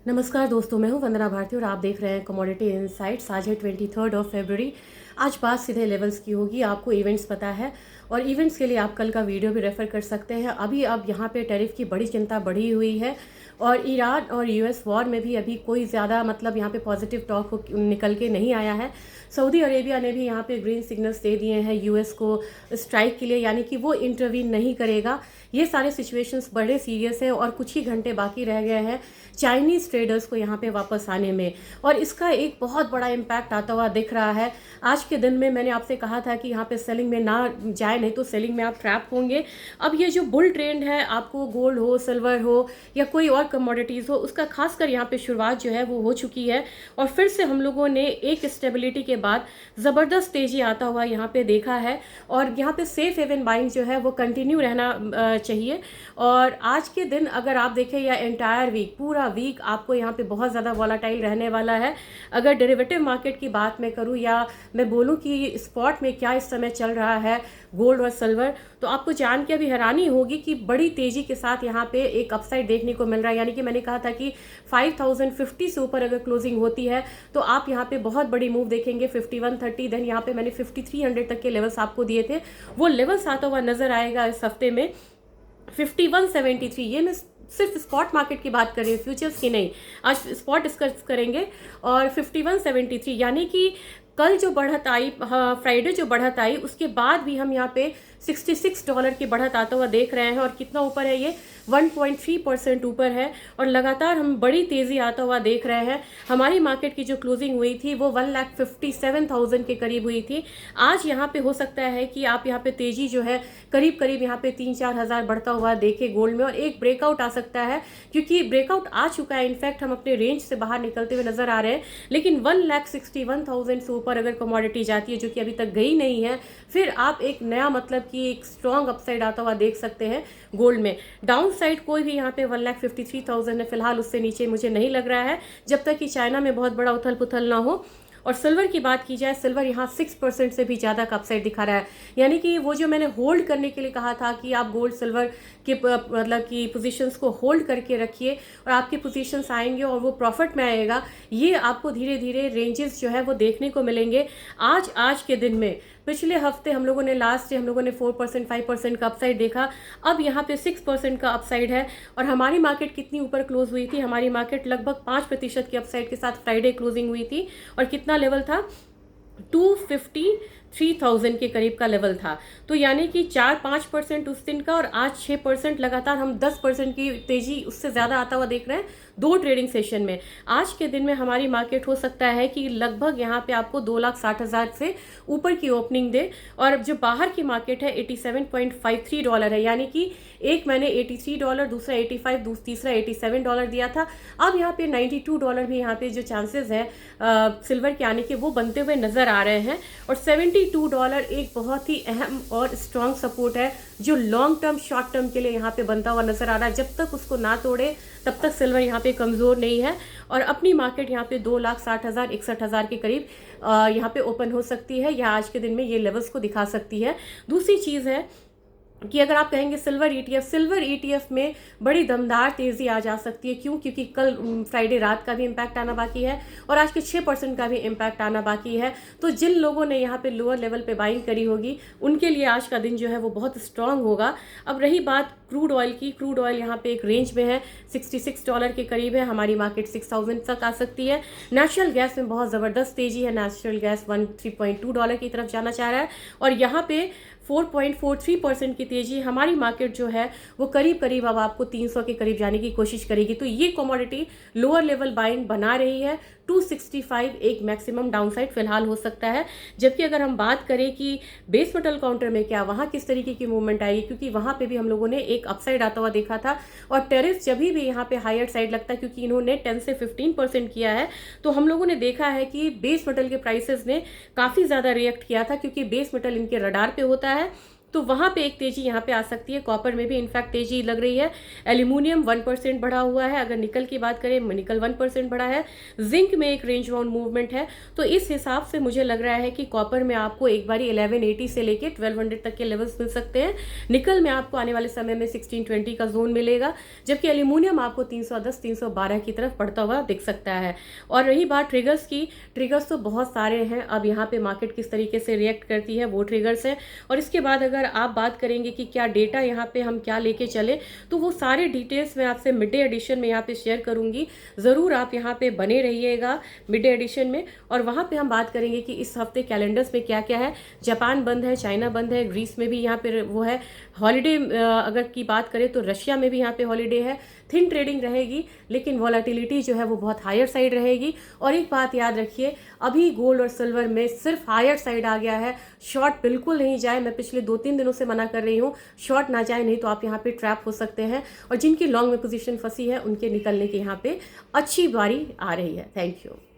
नमस्कार दोस्तों, मैं हूं वंदना भारती और आप देख रहे हैं कमोडिटी इनसाइट्स। आज है 23 फरवरी। आज बात सीधे लेवल्स की होगी। आपको इवेंट्स पता है और इवेंट्स के लिए आप कल का वीडियो भी रेफर कर सकते हैं। अभी अब यहाँ पे टैरिफ की बड़ी चिंता बढ़ी हुई है और ईरान और यूएस वॉर में भी अभी कोई ज़्यादा यहाँ पे पॉजिटिव टॉक निकल के नहीं आया है। सऊदी अरेबिया ने भी यहाँ पे ग्रीन सिग्नल्स दे दिए हैं यूएस को स्ट्राइक के लिए, यानी कि वो इंटरवीन नहीं करेगा। ये सारे सिचुएशंस बड़े सीरियस हैं और कुछ ही घंटे बाकी रह गए हैं चाइनीज़ ट्रेडर्स को यहाँ पे वापस आने में, और इसका एक बहुत बड़ा इम्पैक्ट आता हुआ दिख रहा है। आज के दिन में मैंने आपसे कहा था कि यहाँ पे सेलिंग में ना जाए, नहीं तो सेलिंग में आप ट्रैप होंगे। अब ये जो बुल ट्रेंड है, आपको गोल्ड हो, सिल्वर हो या कोई और कमोडिटीज़ हो, उसका खासकर यहाँ पे शुरुआत जो है वो हो चुकी है और फिर से हम लोगों ने एक स्टेबिलिटी के बाद ज़बरदस्त तेज़ी आता हुआ यहाँ पे देखा है और यहाँ पे सेफ हेवन बाइंग जो है वो कंटिन्यू रहना चाहिए। और आज के दिन अगर आप देखें या एंटायर वीक, पूरा वीक आपको यहाँ पे बहुत ज़्यादा वॉलाटाइल रहने वाला है। अगर डेरिवेटिव मार्केट की बात मैं करूँ या मैं बोलूँ कि स्पॉट में क्या इस समय चल रहा है गोल्ड और सिल्वर, तो आपको जान के अभी हैरानी होगी कि बड़ी तेज़ी के साथ यहाँ पे एक अपसाइड देखने को मिल रहा है। यानी कि मैंने कहा था कि 5050 से ऊपर अगर क्लोजिंग होती है तो आप यहाँ पे बहुत बड़ी मूव देखेंगे। 5130, देन यहाँ पे मैंने 5300 तक के लेवल्स आपको दिए थे, वो लेवल्स आता हुआ नजर आएगा इस हफ्ते में। 5173, ये मैं सिर्फ स्पॉट मार्केट की बात कर रही हूँ, फ्यूचर्स की नहीं। आज स्पॉट डिस्कस करेंगे। और 5173 यानी कि कल जो बढ़त आई, फ्राइडे जो बढ़त आई, उसके बाद भी हम यहाँ पे $66 की बढ़त आता हुआ देख रहे हैं। और कितना ऊपर है ये? 1.3% ऊपर है और लगातार हम बड़ी तेज़ी आता हुआ देख रहे हैं। हमारी मार्केट की जो क्लोजिंग हुई थी वो 1,57,000 के करीब हुई थी। आज यहाँ पे हो सकता है कि आप यहाँ पे तेज़ी जो है करीब करीब यहाँ पे 3-4 हज़ार बढ़ता हुआ देखें गोल्ड में, और एक ब्रेकआउट आ सकता है क्योंकि ब्रेकआउट आ चुका है। इनफैक्ट हम अपने रेंज से बाहर निकलते हुए नजर आ रहे हैं। लेकिन 1,61,000 से ऊपर अगर कमोडिटी जाती है, जो कि अभी तक गई नहीं है, फिर आप एक नया कि एक स्ट्रॉन्ग अपसाइड आता हुआ देख सकते हैं गोल्ड में। डाउन साइड कोई भी यहाँ पे 1,53,000 है फिलहाल, उससे नीचे मुझे नहीं लग रहा है जब तक कि चाइना में बहुत बड़ा उथल पुथल ना हो। और सिल्वर की बात की जाए, सिल्वर यहाँ 6% से भी ज़्यादा का अपसाइड दिखा रहा है। यानी कि वो जो मैंने होल्ड करने के लिए कहा था कि आप गोल्ड सिल्वर के की पोजीशंस को होल्ड करके रखिए और आपकी पोजीशंस आएंगे और वो प्रॉफिट में आएगा, ये आपको धीरे धीरे रेंजेस जो है वो देखने को मिलेंगे। आज के दिन में पिछले हफ्ते हम लोगों ने लास्ट डे हम लोगों ने 4% 5% का अपसाइड देखा, अब यहाँ पे 6% का अपसाइड है। और हमारी मार्केट कितनी ऊपर क्लोज हुई थी? हमारी मार्केट लगभग 5% की अपसाइड के साथ फ्राइडे क्लोजिंग हुई थी और कितना लेवल था? 253,000 के करीब का लेवल था। तो यानी कि 4-5% उस दिन का और आज 6%, लगातार हम 10% की तेजी उससे ज़्यादा आता हुआ देख रहे हैं 2 ट्रेडिंग सेशन में। आज के दिन में हमारी मार्केट हो सकता है कि लगभग यहाँ पे आपको 2,60,000 से ऊपर की ओपनिंग दे। और जो बाहर की मार्केट है $87.53 है, यानी कि एक मैंने $83, दूसरा 85, तीसरा $87 दिया था। अब यहाँ पे $92 भी यहाँ पे जो चांसेस है सिल्वर के आने के वो बनते हुए नजर आ रहे हैं। और $72 एक बहुत ही अहम और स्ट्रॉन्ग सपोर्ट है जो लॉन्ग टर्म शॉर्ट टर्म के लिए यहाँ पे बनता हुआ नजर आ रहा है। जब तक उसको ना तोड़े तब तक सिल्वर यहाँ पे कमजोर नहीं है और अपनी मार्केट यहाँ पे 2,60,000 61,000 के करीब यहाँ पे ओपन हो सकती है या आज के दिन में ये लेवल्स को दिखा सकती है। दूसरी चीज़ है कि अगर आप कहेंगे सिल्वर ईटीएफ में बड़ी दमदार तेज़ी आ जा सकती है। क्यों? क्योंकि कल फ्राइडे रात का भी इम्पैक्ट आना बाकी है और आज के 6% का भी इम्पैक्ट आना बाकी है। तो जिन लोगों ने यहाँ पे लोअर लेवल पे बाइंग करी होगी उनके लिए आज का दिन जो है वो बहुत स्ट्रांग होगा। अब रही बात क्रूड ऑयल की, क्रूड ऑयल यहाँ पे एक रेंज में है, $66 के करीब है। हमारी मार्केट 6,000 तक आ सकती है। नेचुरल गैस में बहुत ज़बरदस्त तेज़ी है, नेचुरल गैस $3.2 की तरफ जाना चाह रहा है और यहाँ पे 4.43% की तेजी। हमारी मार्केट जो है वो करीब करीब अब आपको 300 के करीब जाने की कोशिश करेगी। तो ये कमोडिटी लोअर लेवल बाइंग बना रही है। 265 एक मैक्सिमम डाउनसाइड फिलहाल हो सकता है। जबकि अगर हम बात करें कि बेस मेटल काउंटर में क्या वहाँ किस तरीके की मूवमेंट आएगी, क्योंकि वहाँ पे भी हम लोगों ने एक अपसाइड आता हुआ देखा था और टेरिफ जब भी यहाँ पे हायर साइड लगता है, क्योंकि इन्होंने 10 से 15% किया है, तो हम लोगों ने देखा है कि बेस मेटल के प्राइसेस ने काफ़ी ज़्यादा रिएक्ट किया था क्योंकि बेस मेटल इनके रडार पे होता है। तो वहाँ पे एक तेज़ी यहाँ पे आ सकती है। कॉपर में भी इनफैक्ट तेज़ी लग रही है। एल्यूमिनियम 1% बढ़ा हुआ है। अगर निकल की बात करें, निकल 1% बढ़ा है। जिंक में एक रेंज बाउंड मूवमेंट है। तो इस हिसाब से मुझे लग रहा है कि कॉपर में आपको एक बारी 1180 से लेके 1200 तक के लेवल्स मिल सकते हैं। निकल में आपको आने वाले समय में 1620 का जोन मिलेगा, जबकि एल्यूमिनियम आपको 310 312 की तरफ बढ़ता हुआ दिख सकता है। और रही बात ट्रिगर्स की, ट्रिगर्स तो बहुत सारे हैं। अब यहाँ पे मार्केट किस तरीके से रिएक्ट करती है वो ट्रिगर्स हैं। और इसके बाद अगर आप बात करेंगे कि क्या डेटा यहाँ पे हम क्या लेके चले, तो वो सारे डिटेल्स मैं आपसे मिड डे एडिशन में यहाँ पे शेयर करूंगी। ज़रूर आप यहाँ पे बने रहिएगा मिड डे एडिशन में। और वहाँ पे हम बात करेंगे कि इस हफ्ते कैलेंडर्स में क्या क्या है। जापान बंद है, चाइना बंद है, ग्रीस में भी यहाँ पे वो है हॉलीडे। अगर की बात करें तो रशिया में भी यहाँ पे हॉलीडे है। थिन ट्रेडिंग रहेगी, लेकिन वॉलेटिलिटी जो है वो बहुत हायर साइड रहेगी। और एक बात याद रखिए, अभी गोल्ड और सिल्वर में सिर्फ हायर साइड आ गया है। शॉर्ट बिल्कुल नहीं जाए, मैं पिछले 2-3 दिनों से मना कर रही हूँ, शॉर्ट ना जाए, नहीं तो आप यहाँ पे ट्रैप हो सकते हैं। और जिनकी लॉन्ग में पोजीशन फंसी है उनके निकलने की यहाँ पे अच्छी बारी आ रही है। Thank you.